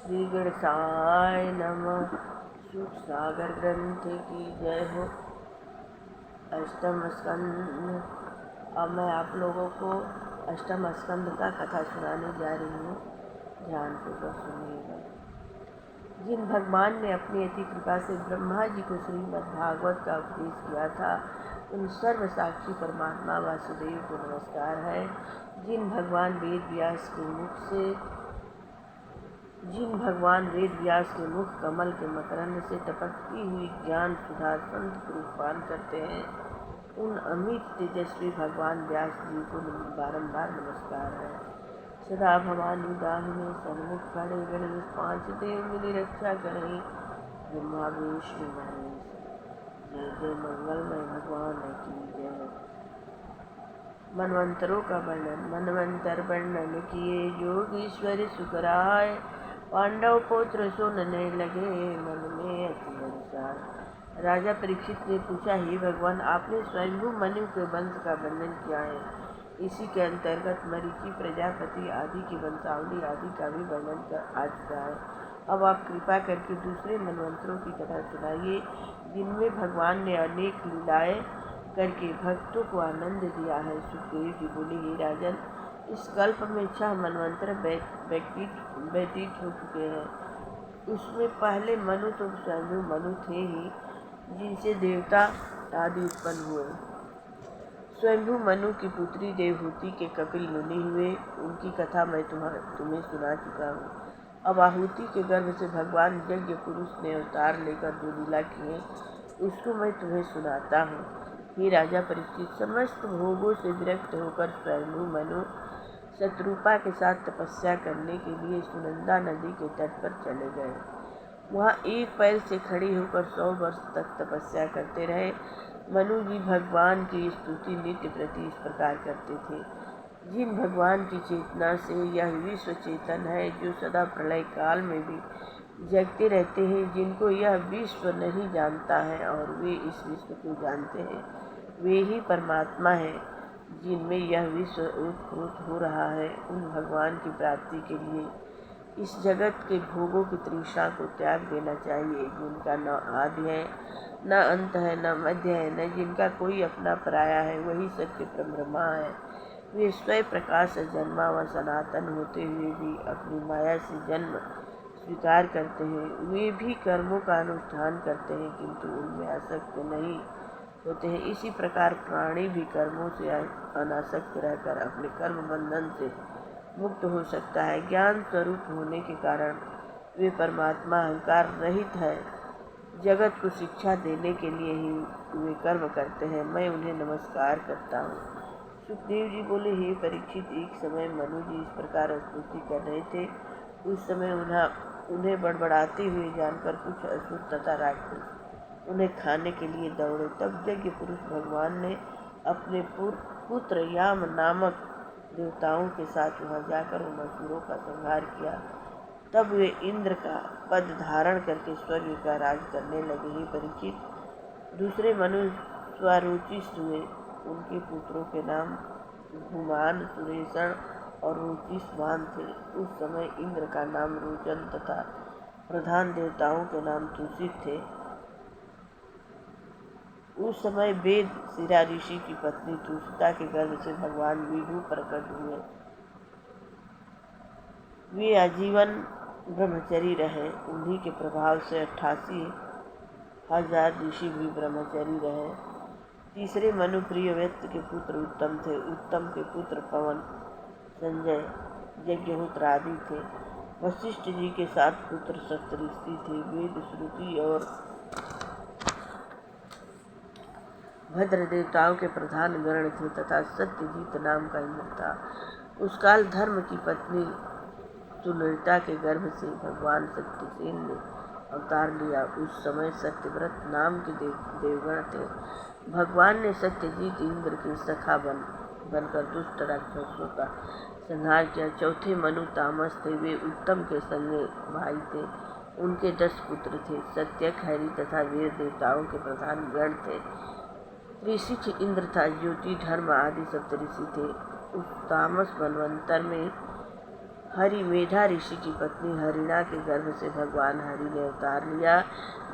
श्री गणेशाय नमः। सुख सागर ग्रंथ की जय हो। अष्टम स्कंद। अब मैं आप लोगों को अष्टम स्कंद का कथा सुनाने जा रही हूँ। ध्यानपूर्वक सुनिएगा। जिन भगवान ने अपनी अति कृपा से ब्रह्मा जी को श्रीमद् भागवत का उपदेश किया था, उन सर्व साक्षी परमात्मा वासुदेव को नमस्कार है। जिन भगवान वेद व्यास के मुख कमल के मकरंद से टपकती हुई ज्ञान सुधा संत को पान करते हैं, उन अमित तेजस्वी भगवान व्यास जी को बारंबार नमस्कार है। सदा भवानी दाहिने सन्मुख खड़े गणेश, पांच देव मिली रक्षा करें, ब्रह्मा विष्णु महेश। जय जय मंगलमय भगवान की जय। मनवंतरों का वर्णन। मनवंतर वर्णन किए योगीश्वर सुकराय, पांडव पुत्र सुनने लगे मन में अति हर्षाय। राजा परीक्षित ने पूछा, हे भगवान, आपने स्वयंभू मनु के वंश का वर्णन किया है, इसी के अंतर्गत मरीचि, प्रजापति आदि की वंशावली आदि का भी वर्णन आ चुका है। अब आप कृपा करके दूसरे मनवंतरों की कथा सुनाइए, जिनमें भगवान ने अनेक लीलाएं करके भक्तों को आनंद दिया है। सुखदेव जी बोले, हे राजन, इस कल्प में 6 मनवंतर व्यतीत हो चुके हैं। उसमें पहले मनु तो स्वयं मनु थे ही, जिनसे देवता आदि उत्पन्न हुए। स्वयंभू मनु की पुत्री देवहूति के कपिल मुनि हुए। उनकी कथा मैं तुम्हें सुना चुका हूँ। अब आहुति के गर्भ से भगवान यज्ञ पुरुष ने अवतार लेकर जो लीला किए, उसको मैं तुम्हें सुनाता हूँ। हे राजा परीक्षित, समस्त भोगों से विरक्त होकर स्वयंभू मनु शत्रुपा के साथ तपस्या करने के लिए सुनंदा नदी के तट पर चले गए। वहाँ एक पैर से खड़े होकर 100 वर्ष तक तपस्या करते रहे। मनु जी भगवान की स्तुति नित्य प्रति इस प्रकार करते थे, जिन भगवान की चेतना से यह विश्व चेतन है, जो सदा प्रलय काल में भी जगते रहते हैं, जिनको यह विश्व नहीं जानता है और वे इस विश्व को जानते हैं, वे ही परमात्मा है, जिनमें यह विश्व उत्पन्न हो रहा है। उन भगवान की प्राप्ति के लिए इस जगत के भोगों की तृष्णा को त्याग देना चाहिए, जिनका न आदि है, न अंत है, न मध्य है, न जिनका कोई अपना पराया है, वही सत्य ब्रह्मा है। वे स्वयं प्रकाश से जन्मा व सनातन होते हुए भी अपनी माया से जन्म स्वीकार करते हैं। वे भी कर्मों का अनुष्ठान करते हैं, किंतु उनमें आसक्त नहीं होते हैं। इसी प्रकार प्राणी भी कर्मों से अनासक्त रहकर अपने कर्म बंधन से मुक्त हो सकता है। ज्ञान स्वरूप होने के कारण वे परमात्मा अहंकार रहित है। जगत को शिक्षा देने के लिए ही वे कर्म करते हैं। मैं उन्हें नमस्कार करता हूँ। सुखदेव जी बोले, हे परीक्षित, एक समय मनु जी इस प्रकार स्तुति कर रहे थे। उस समय उन्हें बड़बड़ाते हुए जानकर कुछ असुर तथा राक्षस उन्हें खाने के लिए दौड़े। तब यज्ञ पुरुष भगवान ने अपने पुत्र याम नामक देवताओं के साथ वहां जाकर उन असुरों का संहार किया। तब वे इंद्र का पद धारण करके स्वर्ग का राज करने लगे। ही परीक्षित, दूसरे मनुष्य स्वरुचिष्ठ हुए। उनके पुत्रों के नाम धूमान, सुरेशण और रुचिष्मान थे। उस समय इंद्र का नाम रोचन तथा प्रधान देवताओं के नाम तुषित थे। उस समय वेद शिरा ऋषि की पत्नी तुषिता के गर्भ से भगवान विष्णु प्रकट हुए। वे आजीवन ब्रह्मचरी रहे। उन्हीं के प्रभाव से 88,000 ऋषि भी ब्रह्मचरी रहे। तीसरे मनु प्रिय व्यक्ति के पुत्र उत्तम थे। उत्तम के पुत्र पवन, संजय, यज्ञहोत्र आदि थे। वशिष्ठ जी के 7 पुत्र सप्तऋषि थे। वेद, श्रुति और भद्र देवताओं के प्रधान गण थे तथा सत्यजीत नाम का इंद्र था। उस काल धर्म की पत्नी सुनीता के गर्भ से भगवान सत्यसेन ने अवतार लिया। उस समय सत्यव्रत नाम के देवगण थे। भगवान ने सत्यजीत इंद्र के सखा बनकर दुष्ट राक्षसों का संहार किया। चौथे मनु तामस थे। वे उत्तम के संगे भाई थे। उनके 10 पुत्र थे। सत्यक, हरि तथा वीर देवताओं के प्रधान गण थे। ऋषि इंद्र था। ज्योति, धर्म आदि सप्तऋषि थे। उस तामस मनवंतर में हरि मेधा ऋषि की पत्नी हरिणा के गर्भ से भगवान हरि ने अवतार लिया,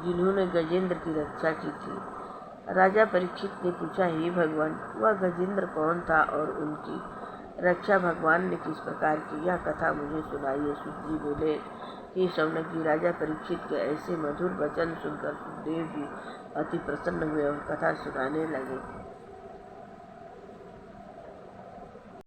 जिन्होंने गजेंद्र की रक्षा की थी। राजा परीक्षित ने पूछा, हे भगवान, वह गजेंद्र कौन था और उनकी रक्षा भगवान ने किस प्रकार की? यह कथा मुझे सुनाइए। सुत जी बोले, हे शौनक जी, राजा परीक्षित के ऐसे मधुर वचन सुनकर सुखदेव जी अति प्रसन्न हुए और कथा सुनाने लगे।